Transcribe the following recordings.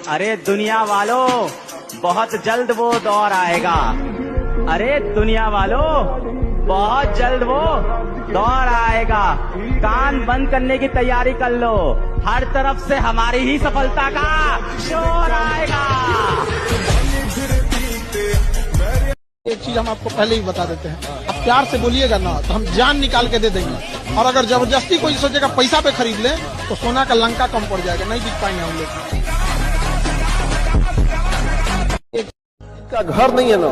अरे दुनिया वालों, बहुत जल्द वो दौर आएगा। अरे दुनिया वालों, बहुत जल्द वो दौर आएगा। कान बंद करने की तैयारी कर लो, हर तरफ से हमारी ही सफलता का शोर आएगा। एक चीज हम आपको पहले ही बता देते हैं, आप प्यार से बोलिएगा ना तो हम जान निकाल के दे देंगे। और अगर जबरदस्ती कोई सोचेगा पैसा पे खरीद ले तो सोना का लंका कम पड़ जाएगा, नहीं दिख पाएंगे हम लोग। का घर नहीं है ना,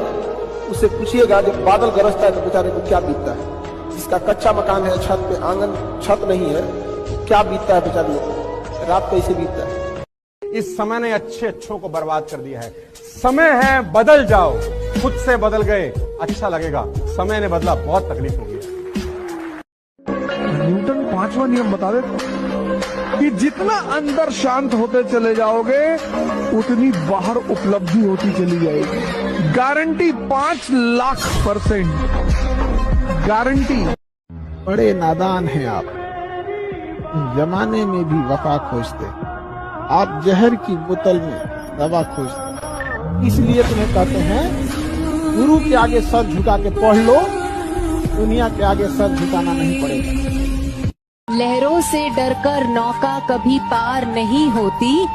उससे पूछिएगा जब बादल गरजता है तो बेचारे को क्या बीतता है। जिसका कच्चा मकान है, छत पे आंगन छत नहीं है, क्या बीतता है बेचारे लोग, रात कैसे बीतता है। इस समय ने अच्छों को बर्बाद कर दिया है। समय है बदल जाओ, खुद से बदल गए अच्छा लगेगा, समय ने बदला बहुत तकलीफ होगी। न्यूटन 5वां नियम बता देता कि जितना अंदर शांत होते चले जाओगे उतनी बाहर उपलब्धि होती चली जाएगी। Guarantee 5 lakh% guarantee. बड़े नादान हैं आप, जमाने में भी वफा खोजते, आप जहर की बोतल में दवा खोजते। इसलिए तुम्हें कहते हैं गुरु के आगे सर झुका के पढ़ लो, दुनिया के आगे सर झुकाना नहीं पड़ेगा। लहरों से डरकर नौका कभी पार नहीं होती,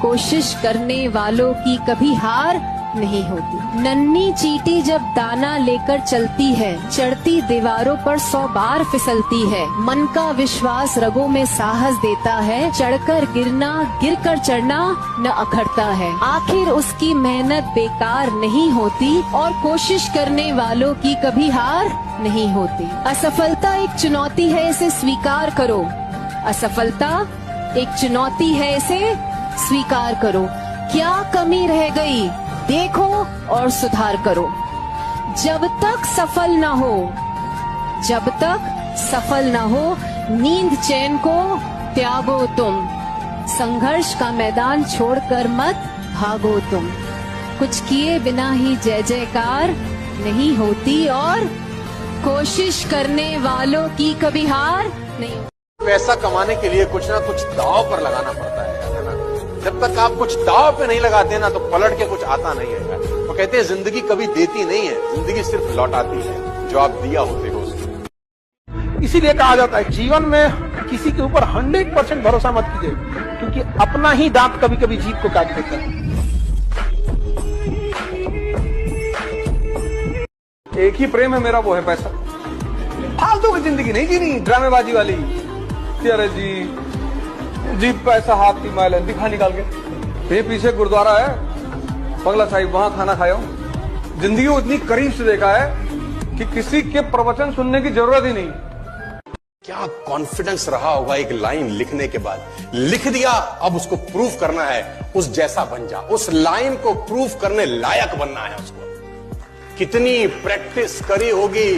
कोशिश करने वालों की कभी हार नहीं होती। नन्ही चींटी जब दाना लेकर चलती है, चढ़ती दीवारों पर 100 बार फिसलती है। मन का विश्वास रगों में साहस देता है, चढ़कर गिरना गिरकर चढ़ना न अखड़ता है। आखिर उसकी मेहनत बेकार नहीं होती और कोशिश करने वालों की कभी हार नहीं होती। असफलता एक चुनौती है, इसे स्वीकार करो। असफलता एक चुनौती है, इसे स्वीकार करो। क्या कमी रह गई देखो और सुधार करो। जब तक सफल न हो, जब तक सफल न हो, नींद चैन को त्यागो तुम। संघर्ष का मैदान छोड़कर मत भागो तुम। कुछ किए बिना ही जय जयकार नहीं होती और कोशिश करने वालों की कभी हार नहीं। पैसा कमाने के लिए कुछ ना कुछ दांव पर लगाना पड़ता है ना। जब तक आप कुछ दांव पे नहीं लगाते ना तो पलट के कुछ आता नहीं है। वो कहते हैं जिंदगी कभी देती नहीं है, जिंदगी सिर्फ लौटाती है जो आप दिया होते हो उसको। इसीलिए कहा जाता है जीवन में किसी के ऊपर 100% भरोसा मत कीजिए, क्योंकि अपना ही दांत कभी कभी जीभ को काट देता है। एक ही प्रेम है मेरा, वो है पैसा। फालतू की जिंदगी नहीं जीनी, ड्रामेबाजी वाली। अरे जी पैसा हाथ की मैल है, दिखा निकाल के। ये पीछे गुरुद्वारा है बंगला साहिब, वहां खाना खाया हूं। जिंदगी को इतनी करीब से देखा है कि किसी के प्रवचन सुनने की जरूरत ही नहीं। क्या कॉन्फिडेंस रहा होगा एक लाइन लिखने के बाद। लिख दिया, अब उसको प्रूफ करना है, उस जैसा बन जा। उस लाइन को प्रूफ करने लायक बनना है उसको। कितनी प्रैक्टिस करी होगी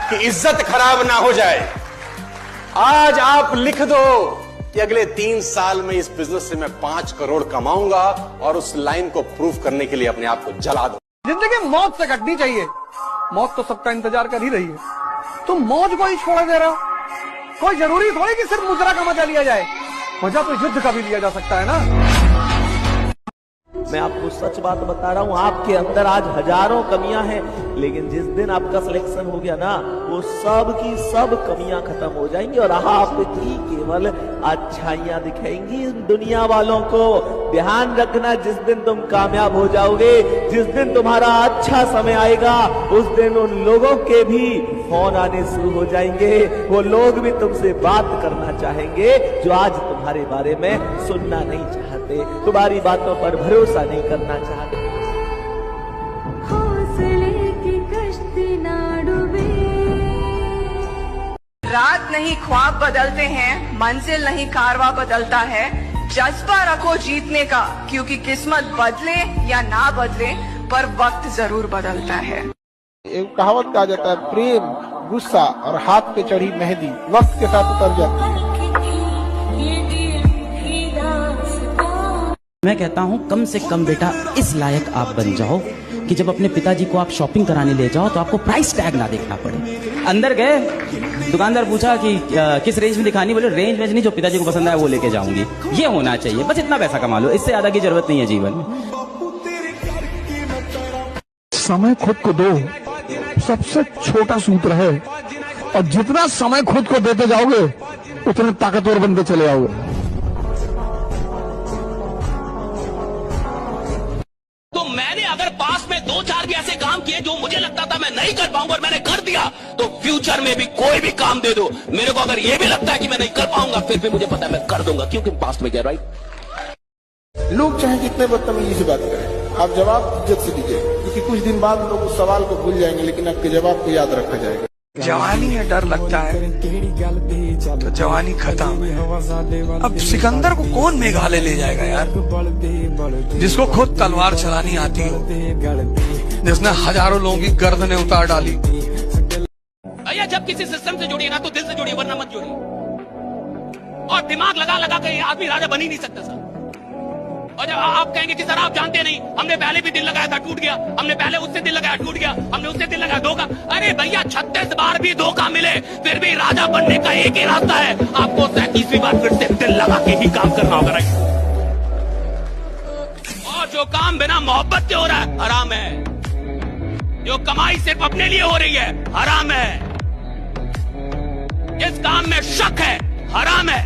कि इज्जत खराब ना हो जाए। आज आप लिख दो कि अगले 3 साल में इस बिजनेस से मैं 5 करोड़ कमाऊंगा, और उस लाइन को प्रूफ करने के लिए अपने आप को जला दो। जिंदगी मौत से कटनी चाहिए, मौत तो सबका इंतजार कर ही रही है। तुम मौज को ही छोड़ दे रहे हो। कोई जरूरी थोड़ी कि सिर्फ मुद्रा का मजा लिया जाए, मजा तो युद्ध का भी लिया जा सकता है ना। मैं आपको सच बात बता रहा हूँ, आपके अंदर आज हजारों कमियां हैं, लेकिन जिस दिन आपका सिलेक्शन हो गया ना, वो सब की सब कमियां खत्म हो जाएंगी और आपकी केवल अच्छाइयां दिखेंगी दुनिया वालों को। ध्यान रखना, जिस दिन तुम कामयाब हो जाओगे, जिस दिन तुम्हारा अच्छा समय आएगा, उस दिन उन लोगों के भी फोन आने शुरू हो जाएंगे। वो लोग भी तुमसे बात करना चाहेंगे जो आज तुम्हारे बारे में सुनना नहीं चाहते, तुम्हारी बातों पर भरोसा नहीं करना चाहते। हौसले की कश्ती ना डूबे। रात नहीं ख्वाब बदलते हैं, मंजिल नहीं कारवा बदलता है। जज्बा रखो जीतने का, क्योंकि किस्मत बदले या ना बदले पर वक्त जरूर बदलता है। एक कहावत कहा जाता है, प्रेम, गुस्सा और हाथ पे चढ़ी मेहंदी वक्त के साथ उतर जाती है। मैं कहता हूं कम से कम बेटा इस लायक आप बन जाओ कि जब अपने पिताजी को आप शॉपिंग कराने ले जाओ तो आपको प्राइस टैग ना देखना पड़े। अंदर गए, दुकानदार पूछा कि किस रेंज में दिखानी, बोले रेंज में नहीं, जो पिताजी को पसंद आए वो लेके जाऊंगी। ये होना चाहिए, बस इतना पैसा कमा लो, इससे ज्यादा की जरूरत नहीं है जीवन में। समय खुद को दो, सबसे छोटा सूत्र है, और जितना समय खुद को देते जाओगे उतने ताकतवर बनते चले जाओगे। तो मैंने अगर पास में 2-4 भी ऐसे काम किए जो मुझे लगता था मैं नहीं कर पाऊंगा और मैंने कर दिया, तो फ्यूचर में भी कोई भी काम दे दो मेरे को, अगर ये भी लगता है कि मैं नहीं कर पाऊंगा, फिर भी मुझे पता है मैं कर दूंगा, क्योंकि पास्ट में गया। राइट। लोग चाहे जितने बदतमीजी से बात करें, आप जवाब इज्जत से दीजिए, क्योंकि कुछ दिन बाद लोग उस सवाल को भूल जाएंगे, लेकिन आपके जवाब को याद रखा जाएगा। जवानी है डर लगता है तो जवानी खत्म। अब सिकंदर को कौन मेघालय ले जाएगा यार, जिसको खुद तलवार चलानी आती हो, जिसने हजारों लोगों की गर्दनें उतार डाली। भैया जब किसी सिस्टम से जुड़िए ना तो दिल से जुड़िए, वरना मत जुड़िए। और दिमाग लगा लगा के आदमी राजा बन ही नहीं सकता सर। और जब आप कहेंगे कि सर आप जानते नहीं, हमने पहले भी दिल लगाया था टूट गया, हमने पहले उससे दिल लगाया टूट गया, हमने उससे दिल लगाया धोखा। अरे भैया 36 बार भी धोखा मिले फिर भी राजा बनने का एक ही रास्ता है, आपको 37वीं बार फिर से दिल लगा के ही काम करना होगा। राइट। और जो काम बिना मोहब्बत के हो रहा है हराम है, जो कमाई सिर्फ अपने लिए हो रही है हराम है, जिस काम में शक है हराम है।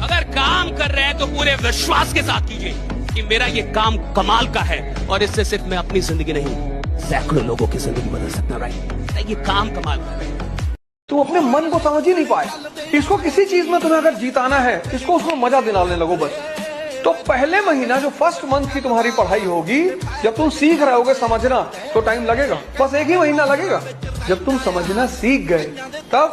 अगर काम कर रहे हैं तो पूरे विश्वास के साथ कीजिए कि मेरा ये काम कमाल का है, और इससे सिर्फ मैं अपनी जिंदगी नहीं सैकड़ों लोगों की जिंदगी बदल सकता। राइट। ये काम कमाल का है। तू अपने मन को समझ ही नहीं पाए। इसको किसी चीज में तुम्हें अगर जीताना है, इसको उसको मजा दिलाने लगो बस। तो पहले महीना जो फर्स्ट मंथ की तुम्हारी पढ़ाई होगी, जब तुम सीख रहे होगे समझना, तो टाइम लगेगा, बस 1 ही महीना लगेगा। जब तुम समझना सीख गए, तब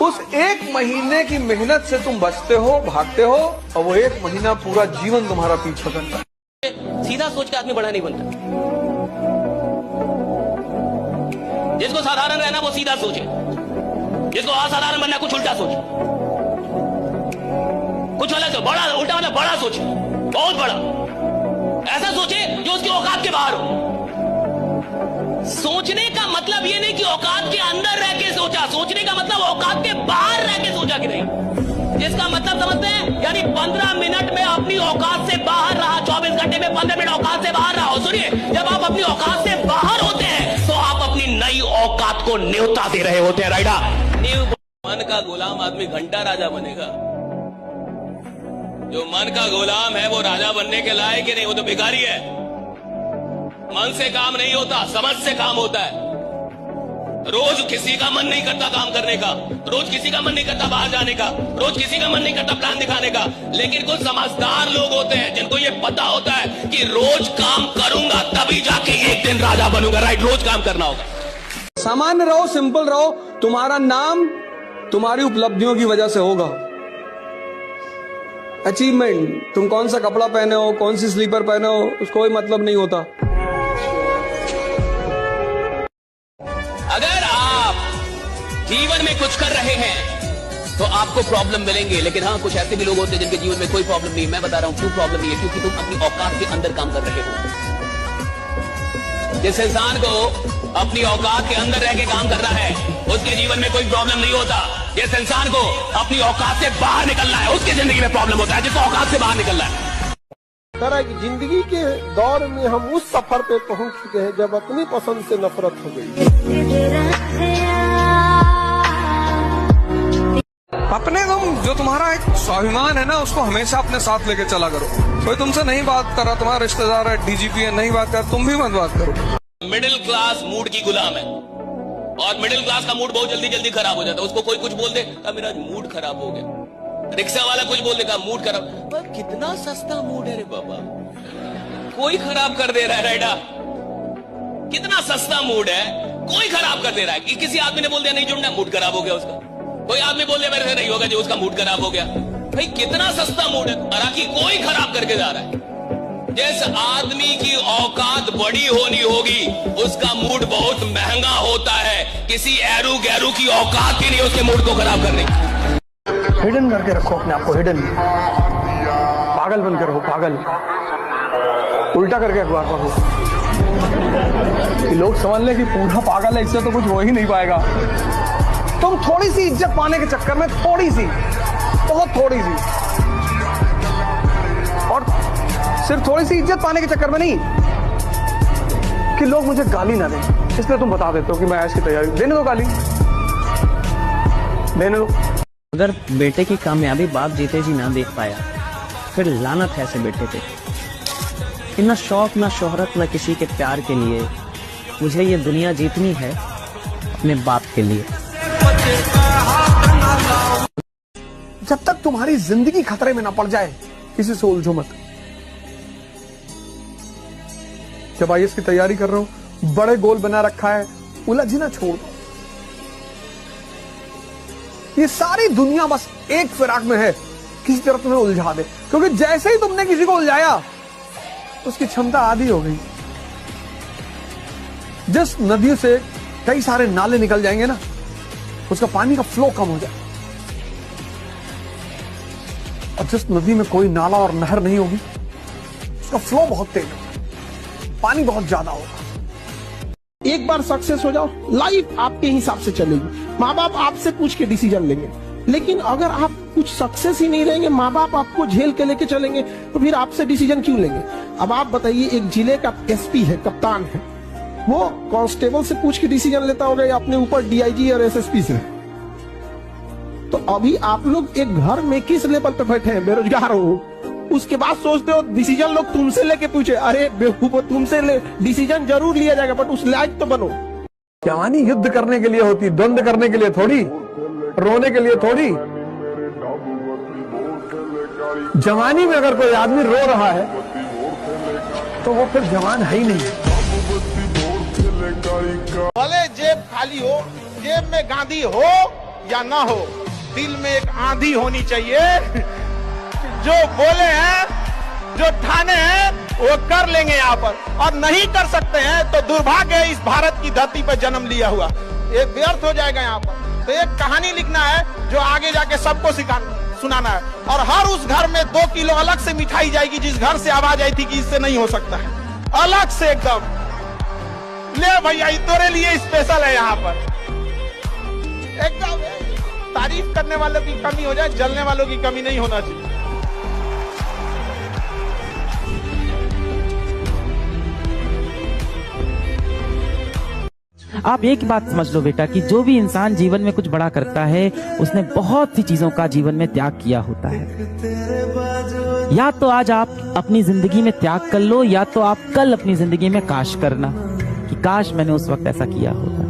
उस 1 महीने की मेहनत से तुम बचते हो, भागते हो, और वो 1 महीना पूरा जीवन तुम्हारा पीछा करता है। सीधा सोच के आदमी बड़ा नहीं बनता। जिसको साधारण रहना वो सीधा सोचे, जिसको असाधारण बनना कुछ उल्टा सोचे, कुछ अलग बड़ा उल्टा वाला बड़ा सोचे, बहुत बड़ा ऐसा सोचे जो उसकी औकात के बाहर हो। सोचने का मतलब ये नहीं कि औकात के अंदर रह के सोचा, सोचने का मतलब औकात के बाहर रह के सोचा कि नहीं। जिसका मतलब समझते हैं, यानी 15 मिनट में अपनी औकात से बाहर रहा, 24 घंटे में 15 मिनट औकात से बाहर रहा। सुनिए, जब आप अपनी औकात से बाहर होते हैं तो आप अपनी नई औकात को न्योता दे रहे होते हैं। राइडा। मन का गुलाम आदमी घंटा राजा बनेगा, जो मन का गुलाम है वो राजा बनने के लायक ही नहीं, वो तो भिखारी है। मन से काम नहीं होता, समझ से काम होता है। रोज किसी का मन नहीं करता काम करने का, रोज किसी का मन नहीं करता बाहर जाने का, रोज किसी का मन नहीं करता प्लान दिखाने का, लेकिन कुछ समझदार लोग होते हैं जिनको ये पता होता है कि रोज काम करूंगा तभी जाके एक दिन राजा बनूंगा। राइट। रोज काम करना होगा। सामान्य रहो, सिंपल रहो, तुम्हारा नाम तुम्हारी उपलब्धियों की वजह से होगा। अचीवमेंट, तुम कौन सा कपड़ा पहने हो, कौन सी स्लीपर पहने हो, उसको कोई मतलब नहीं होता। अगर आप जीवन में कुछ कर रहे हैं तो आपको प्रॉब्लम मिलेंगे, लेकिन हाँ कुछ ऐसे भी लोग होते हैं जिनके जीवन में कोई प्रॉब्लम नहीं। मैं बता रहा हूं क्यों प्रॉब्लम नहीं है, क्योंकि तुम अपनी औकात के अंदर काम कर रहे हो। जिस इंसान को अपनी औकात के अंदर रह के काम करना है उसके जीवन में कोई प्रॉब्लम नहीं होता। जिस इंसान को अपनी औकात से बाहर निकलना है उसकी जिंदगी में प्रॉब्लम होता है, जिसको औकात से बाहर निकलना है। तरह की जिंदगी के दौर में हम उस सफर पे पहुंच चुके हैं जब अपनी पसंद से नफरत हो गई। अपने जो तुम्हारा एक स्वाभिमान है ना, उसको हमेशा अपने साथ लेके चला करो। कोई तुमसे नहीं बात कर रहा, तुम्हारा रिश्तेदार है, डीजीपी है, नहीं बात कर, तुम भी मत बात करो। मिडिल क्लास मूड की गुलाम है, और मिडिल क्लास का मूड बहुत जल्दी जल्दी खराब हो जाता है। उसको कोई कुछ बोल दे तो मेरा मूड खराब हो गया, रिक्शा वाला कुछ बोल देगा मूड खराब। कितना सस्ता मूड है रे बाबा, कोई खराब कर दे रहा है। राइडा, कितना सस्ता मूड है, कोई खराब कर दे रहा है। किसी आदमी ने बोल दिया नहीं जुड़ना, मूड खराब हो गया उसका। कोई आदमी बोल दिया मेरे से नहीं होगा जी, उसका मूड खराब हो गया। भाई कितना सस्ता मूड है, हालांकि कोई खराब करके जा रहा है। जिस आदमी की औकात बड़ी होनी होगी उसका मूड बहुत महंगा होता है। किसी एरू गैरू की औकात ही नहीं उसके मूड को खराब करने की। हिडन करके रखो अपने आप को, हिडन। पागल बनकर हो, पागल। उल्टा करके अखबार पढ़ो कि लोग समझ लें कि पूरा पागल है, इससे तो कुछ हो ही नहीं पाएगा। तुम थोड़ी सी इज्जत पाने के चक्कर में, थोड़ी सी, बहुत थोड़ी सी, और सिर्फ थोड़ी सी इज्जत पाने के चक्कर में नहीं कि लोग मुझे गाली ना दें, इसलिए तुम बता देते हो कि मैं ऐश की तैयारी। देने दो गाली, देने दो। अगर बेटे की कामयाबी बाप जीते जी ना देख पाया, फिर लानत है ऐसे बेटे पे। कि ना शौक ना शोहरत ना किसी के प्यार के लिए, मुझे ये दुनिया जीतनी है अपने बाप के लिए। जब तक तुम्हारी जिंदगी खतरे में ना पड़ जाए, किसी से उलझो मत। जब आईएएस की तैयारी कर रहा हूं, बड़े गोल बना रखा है, उलझना छोड़ दो। ये सारी दुनिया बस एक फिराक में है, किसी तरह तुम्हें उलझा दे, क्योंकि जैसे ही तुमने किसी को उलझाया, उसकी क्षमता आधी हो गई। जिस नदी से कई सारे नाले निकल जाएंगे ना, उसका पानी का फ्लो कम हो जाए, और जिस नदी में कोई नाला और नहर नहीं होगी, उसका फ्लो बहुत तेज होगा, पानी बहुत ज्यादा होगा। एक बार सक्सेस हो जाओ, लाइफ आपके हिसाब से चलेगी। माँ बाप आपसे पूछ के डिसीजन लेंगे, लेकिन अगर आप कुछ सक्सेस ही नहीं रहेंगे, माँ बाप आपको झेल के लेके चलेंगे, तो फिर आपसे डिसीजन क्यों लेंगे? अब आप बताइए, एक जिले का एसपी है, कप्तान है, वो कांस्टेबल से पूछ के डिसीजन लेता होगा या अपने ऊपर डीआईजी और एसएसपी से? तो अभी आप लोग एक घर में किस लेवल पे बैठे हैं? बेरोजगार हो, उसके बाद सोचते हो डिसीजन लोग तुमसे लेके पूछे। अरे बेवकूफ, तुमसे डिसीजन जरूर लिया जाएगा, बट उस लायक तो बनो। जवानी युद्ध करने के लिए होती, द्वंद्व करने के लिए थोड़ी, रोने के लिए थोड़ी। जवानी में अगर कोई आदमी रो रहा है, तो वो फिर जवान है ही नहीं। भले जेब खाली हो, जेब में गांधी हो या ना हो, दिल में एक आंधी होनी चाहिए। जो बोले हैं, जो ठाने हैं, वो कर लेंगे यहाँ पर, और नहीं कर सकते हैं तो दुर्भाग्य है इस भारत की धरती पर जन्म लिया हुआ, ये व्यर्थ हो जाएगा यहाँ पर। तो एक कहानी लिखना है जो आगे जाके सबको सुनाना है, और हर उस घर में 2 किलो अलग से मिठाई जाएगी जिस घर से आवाज आई थी कि इससे नहीं हो सकता है, अलग से एकदम। ले भैया, तेरे लिए स्पेशल है यहाँ पर। एकदम तारीफ करने वालों की कमी हो जाए, जलने वालों की कमी नहीं होना चाहिए। आप एक बात समझ लो बेटा कि जो भी इंसान जीवन में कुछ बड़ा करता है, उसने बहुत सी चीजों का जीवन में त्याग किया होता है। या तो आज आप अपनी जिंदगी में त्याग कर लो, या तो आप कल अपनी जिंदगी में काश करना कि काश मैंने उस वक्त ऐसा किया होता।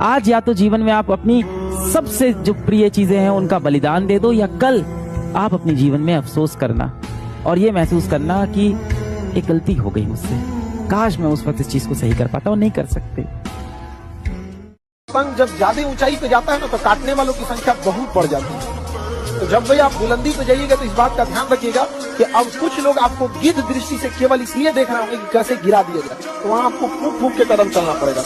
आज या तो जीवन में आप अपनी सबसे जो प्रिय चीजें हैं उनका बलिदान दे दो, या कल आप अपने जीवन में अफसोस करना और ये महसूस करना कि एक गलती हो गई मुझसे, काश मैं उस वक्त इस चीज को सही कर पाता, और नहीं कर सकते। पतंग जब ज्यादा ऊंचाई पे जाता है ना, तो काटने वालों की संख्या बहुत बढ़ जाती है। तो जब भी आप बुलंदी पे जाइएगा, तो इस बात का ध्यान रखिएगा कि अब कुछ लोग आपको गिद्ध दृष्टि से केवल इसलिए देख रहे होंगे कि कैसे गिरा दिया जाए, तो वहां आपको फूंक फूंक के कदम चलना पड़ेगा।